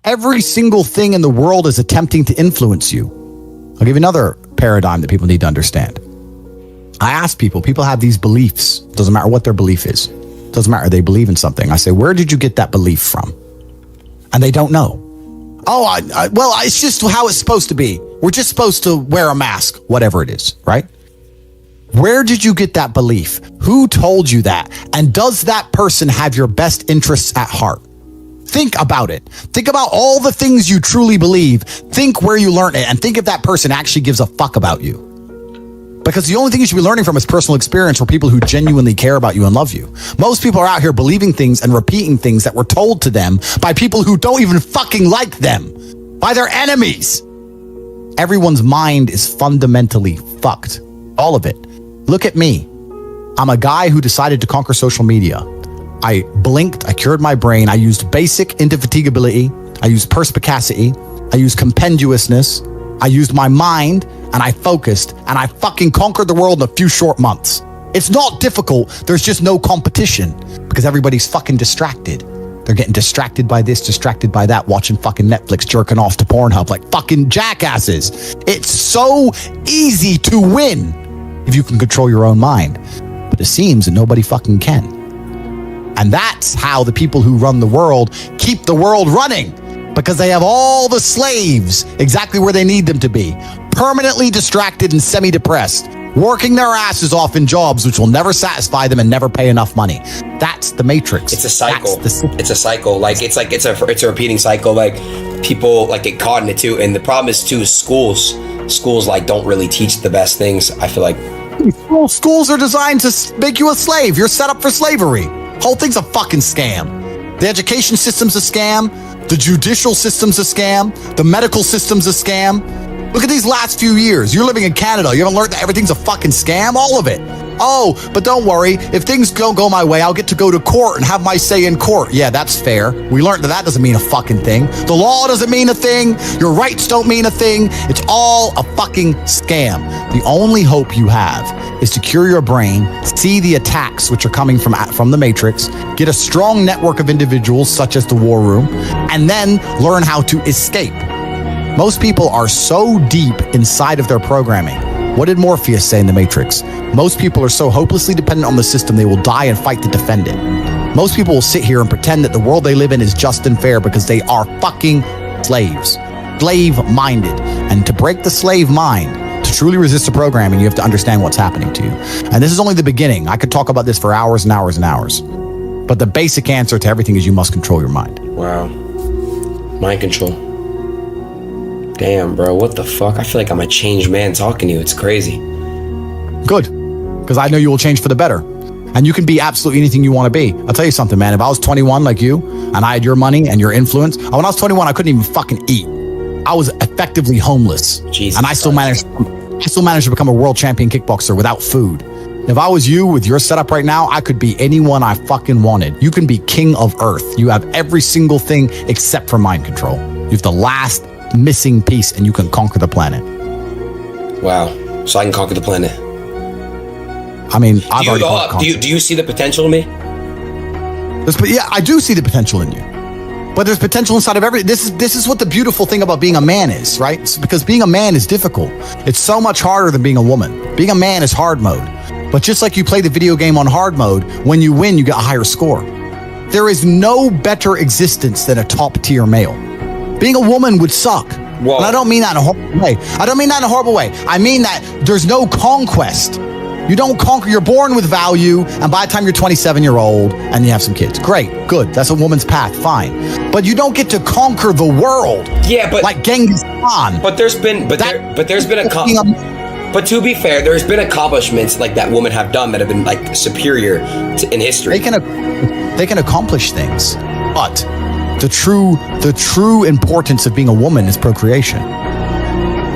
Every single thing in the world is attempting to influence you. I'll give you another paradigm that people need to understand. I ask people have these beliefs. Doesn't matter what their belief is. Doesn't matter. They believe in something. I say, where did you get that belief from? And they don't know. Oh, well, it's just how it's supposed to be. We're just supposed to wear a mask, whatever it is, right? Where did you get that belief? Who told you that? And does that person have your best interests at heart? Think about it. Think about all the things you truly believe. Think where you learned it and think if that person actually gives a fuck about you. Because the only thing you should be learning from is personal experience for people who genuinely care about you and love you. Most people are out here believing things and repeating things that were told to them by people who don't even fucking like them, by their enemies. Everyone's mind is fundamentally fucked. All of it. Look at me. I'm a guy who decided to conquer social media. I blinked, I cured my brain, I used basic indefatigability, I used perspicacity, I used compendiousness, I used my mind, and I focused, and I fucking conquered the world in a few short months. It's not difficult, there's just no competition, because everybody's fucking distracted. They're getting distracted by this, distracted by that, watching fucking Netflix, jerking off to Pornhub like fucking jackasses. It's so easy to win if you can control your own mind. But it seems that nobody fucking can. And that's how the people who run the world keep the world running, because they have all the slaves exactly where they need them to be, permanently distracted and semi-depressed, working their asses off in jobs which will never satisfy them and never pay enough money. That's the matrix. It's a cycle. It's a cycle. It's a repeating cycle. Like people like get caught in it too. And the problem is too, schools like don't really teach the best things. I feel like schools are designed to make you a slave. You're set up for slavery. Whole thing's a fucking scam. The education system's a scam. The judicial system's a scam. The medical system's a scam. Look at these last few years. You're living in Canada. You haven't learned that everything's a fucking scam? All of it. Oh, but don't worry. If things don't go my way, I'll get to go to court and have my say in court. Yeah, that's fair. We learned that doesn't mean a fucking thing. The law doesn't mean a thing. Your rights don't mean a thing. It's all a fucking scam. The only hope you have is to cure your brain, see the attacks which are coming from the Matrix, get a strong network of individuals such as the War Room, and then learn how to escape. Most people are so deep inside of their programming. What did Morpheus say in The Matrix? Most people are so hopelessly dependent on the system they will die and fight to defend it. Most people will sit here and pretend that the world they live in is just and fair because they are fucking slaves. Slave-minded. And to break the slave mind, to truly resist the programming, you have to understand what's happening to you. And this is only the beginning. I could talk about this for hours and hours and hours. But the basic answer to everything is you must control your mind. Wow. Mind control. Damn, bro, what the fuck? I feel like I'm a changed man talking to you. It's crazy. Good, because I know you will change for the better. And you can be absolutely anything you want to be. I'll tell you something, man. If I was 21 like you, and I had your money and your influence, when I was 21, I couldn't even fucking eat. I was effectively homeless. Jesus and I still managed to become a world champion kickboxer without food. If I was you with your setup right now, I could be anyone I fucking wanted. You can be king of earth. You have every single thing except for mind control. You have the last missing piece and you can conquer the planet. Wow. So I can conquer the planet. I mean, I've already conquered. Do you see the potential in me? Yeah, I do see the potential in you. But there's potential inside of every. This is what the beautiful thing about being a man is, right? It's because being a man is difficult. It's so much harder than being a woman. Being a man is hard mode. But just like you play the video game on hard mode, when you win, you get a higher score. There is no better existence than a top tier male. Being a woman would suck. Whoa. And I don't mean that in a horrible way. I mean that there's no conquest. You don't conquer. You're born with value, and by the time you're 27, you're old, and you have some kids. Great, good. That's a woman's path, fine. But you don't get to conquer the world. Yeah, but like Genghis Khan. But to be fair, there's been accomplishments like that women have done that have been like superior in history. They can accomplish things, but the true importance of being a woman is procreation.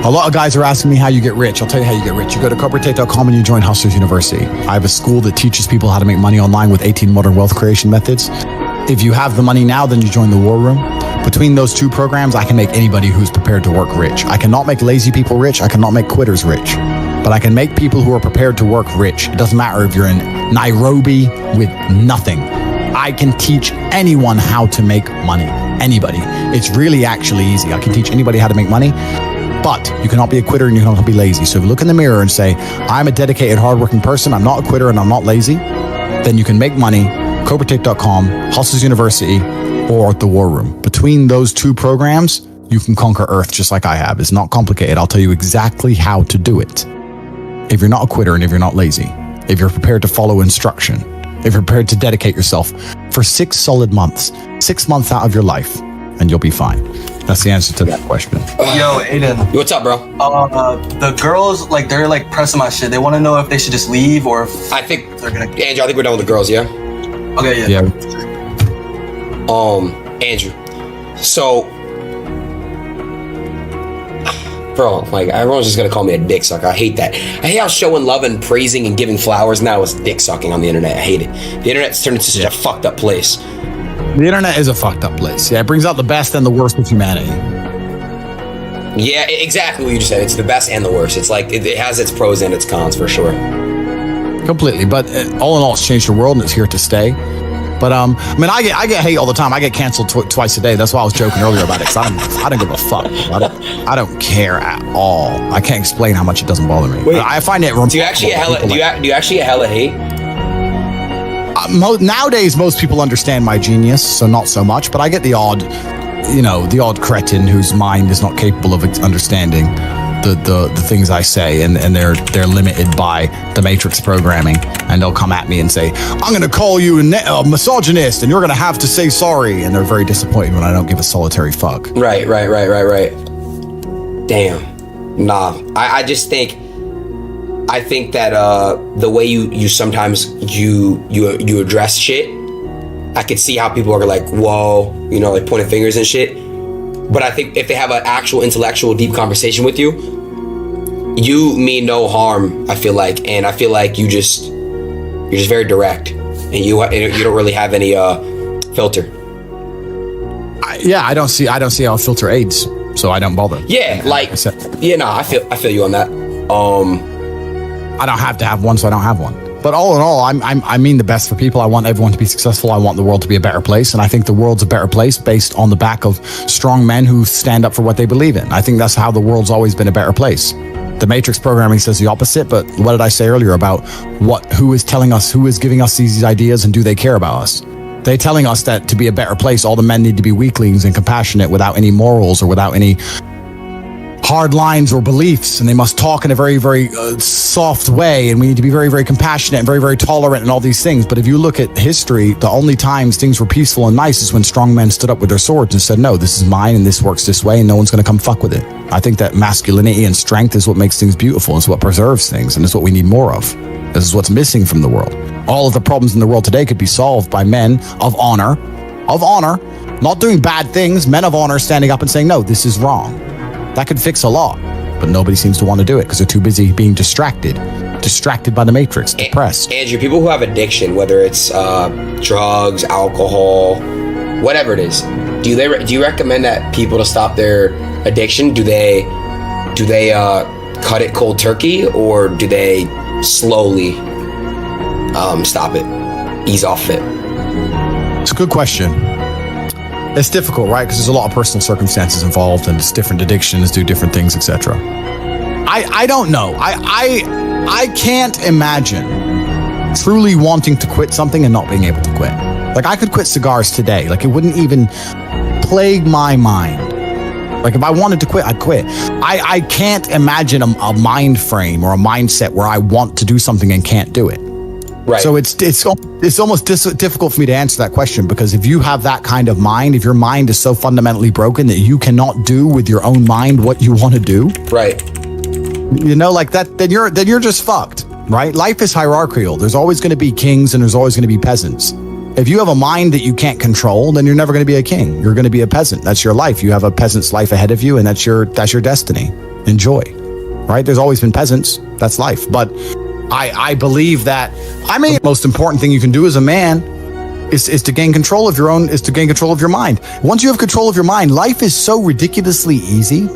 A lot of guys are asking me how you get rich. I'll tell you how you get rich. You go to corporatate.com and you join Hustlers University. I have a school that teaches people how to make money online with 18 modern wealth creation methods. If you have the money now, then you join the War Room. Between those two programs, I can make anybody who's prepared to work rich. I cannot make lazy people rich. I cannot make quitters rich. But I can make people who are prepared to work rich. It doesn't matter if you're in Nairobi with nothing. I can teach anyone how to make money. Anybody. It's really actually easy. I can teach anybody how to make money, but you cannot be a quitter and you cannot be lazy. So if you look in the mirror and say, I'm a dedicated, hardworking person, I'm not a quitter and I'm not lazy, then you can make money. CobraTate.com, Hustles University, or The War Room. Between those two programs, you can conquer Earth just like I have. It's not complicated. I'll tell you exactly how to do it. If you're not a quitter and if you're not lazy, if you're prepared to follow instruction, if you're prepared to dedicate yourself for 6 solid months, 6 months out of your life, and you'll be fine. That's the answer to that question. Yo, Aiden. What's up, bro? The girls, like, they're like pressing my shit. They want to know if they should just leave or if I think they're gonna. Andrew, I think we're done with the girls, yeah? Okay, yeah. Andrew. So, bro, like, everyone's just gonna call me a dick sucker. I hate that. I hate how showing love and praising and giving flowers now is dick sucking on the internet. I hate it. The internet's turned into such a fucked up place. The internet is a fucked up place. Yeah, it brings out the best and the worst of humanity. Yeah, exactly what you just said. It's the best and the worst. It's like, it has its pros and its cons for sure. Completely. But all in all, it's changed the world and it's here to stay. But I mean, I get hate all the time. I get canceled twice a day. That's why I was joking earlier about it. Because I don't give a fuck. I don't care at all. I can't explain how much it doesn't bother me. Wait, I find it. Do you actually get hella hate? Nowadays, most people understand my genius, so not so much. But I get the odd cretin whose mind is not capable of understanding the things I say, and they're limited by the matrix programming, and they'll come at me and say, I'm going to call you a misogynist and you're going to have to say sorry, and they're very disappointed when I don't give a solitary fuck. Right. Damn. Nah, I just think that the way you sometimes you address shit, I could see how people are like, whoa, like pointing fingers and shit. But I think if they have an actual intellectual deep conversation with you, you mean no harm, I feel like. And I feel like you're just very direct, and you don't really have any filter. I don't see how a filter aids, so I don't bother. Yeah, like, I feel you on that. I don't have to have one, so I don't have one. But all in all, I mean the best for people. I want everyone to be successful. I want the world to be a better place. And I think the world's a better place based on the back of strong men who stand up for what they believe in. I think that's how the world's always been a better place. The matrix programming says the opposite, but what did I say earlier about who is telling us, who is giving us these ideas, and do they care about us? They're telling us that to be a better place, all the men need to be weaklings and compassionate without any morals or without any hard lines or beliefs, and they must talk in a very, very soft way, and we need to be very, very compassionate and very, very tolerant and all these things. But if you look at history, the only times things were peaceful and nice is when strong men stood up with their swords and said, no, this is mine and this works this way and no one's going to come fuck with it. I think that masculinity and strength is what makes things beautiful. It's what preserves things, and it's what we need more of. This is what's missing from the world. All of the problems in the world today could be solved by men of honor, not doing bad things, men of honor standing up and saying, no, this is wrong. That could fix a lot, but nobody seems to want to do it because they're too busy being distracted by the matrix, depressed. Andrew, people who have addiction, whether it's drugs, alcohol, whatever it is, do you recommend that people to stop their addiction? Do they cut it cold turkey, or do they slowly stop it, ease off it? It's a good question. It's difficult, right? Because there's a lot of personal circumstances involved, and it's different addictions do different things, etc. I don't know. I can't imagine truly wanting to quit something and not being able to quit. Like, I could quit cigars today. Like, it wouldn't even plague my mind. Like, if I wanted to quit, I'd quit. I can't imagine a mind frame or a mindset where I want to do something and can't do it. Right. So it's almost difficult for me to answer that question, because if you have that kind of mind, if your mind is so fundamentally broken that you cannot do with your own mind what you want to do, right? Like that, then you're just fucked, right? Life is hierarchical. There's always going to be kings and there's always going to be peasants. If you have a mind that you can't control, then you're never going to be a king. You're going to be a peasant. That's your life. You have a peasant's life ahead of you, and that's your destiny. Enjoy, right? There's always been peasants. That's life, but I believe that, the most important thing you can do as a man is to gain control of your mind. Once you have control of your mind, life is so ridiculously easy.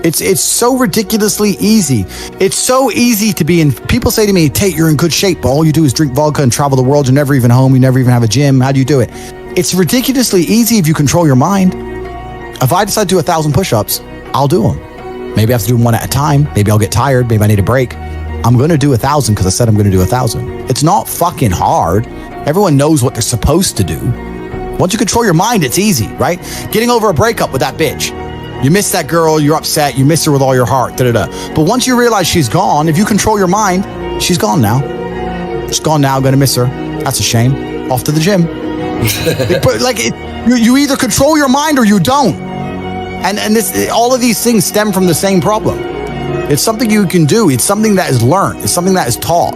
It's so ridiculously easy. It's so easy to be in. People say to me, Tate, you're in good shape, but all you do is drink vodka and travel the world. You're never even home. You never even have a gym. How do you do it? It's ridiculously easy if you control your mind. If I decide to do 1,000 push-ups, I'll do them. Maybe I have to do them one at a time. Maybe I'll get tired. Maybe I need a break. I'm going to do 1,000 because I said I'm going to do 1,000. It's not fucking hard. Everyone knows what they're supposed to do. Once you control your mind, it's easy, right? Getting over a breakup with that bitch. You miss that girl, you're upset, you miss her with all your heart, da-da-da. But once you realize she's gone, if you control your mind, she's gone now. She's gone now, I'm going to miss her. That's a shame. Off to the gym. You either control your mind or you don't. And this, all of these things stem from the same problem. It's something you can do. It's something that is learned. It's something that is taught.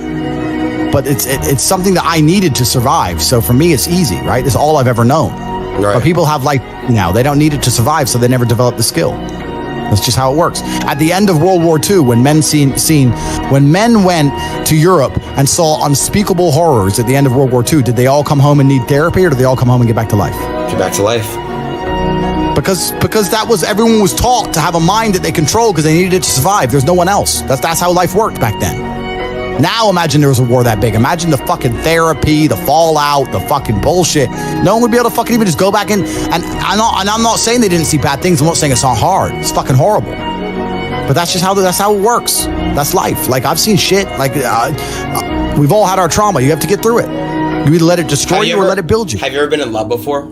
But it's something that I needed to survive. So for me, it's easy, right? It's all I've ever known. Right. But people have life now. They don't need it to survive, so they never develop the skill. That's just how it works. At the end of World War II, when men went to Europe and saw unspeakable horrors at the end of World War II, did they all come home and need therapy, or did they all come home and get back to life? Get back to life. Because that was, everyone was taught to have a mind that they control because they needed it to survive. There's no one else. That's how life worked back then. Now imagine there was a war that big. Imagine the fucking therapy, the fallout, the fucking bullshit. No one would be able to fucking even just go back in. And I'm not saying they didn't see bad things. I'm not saying it's not hard. It's fucking horrible. But that's how it works. That's life. Like, I've seen shit. Like, we've all had our trauma. You have to get through it. You either let it destroy you or let it build you. Have you ever been in love before?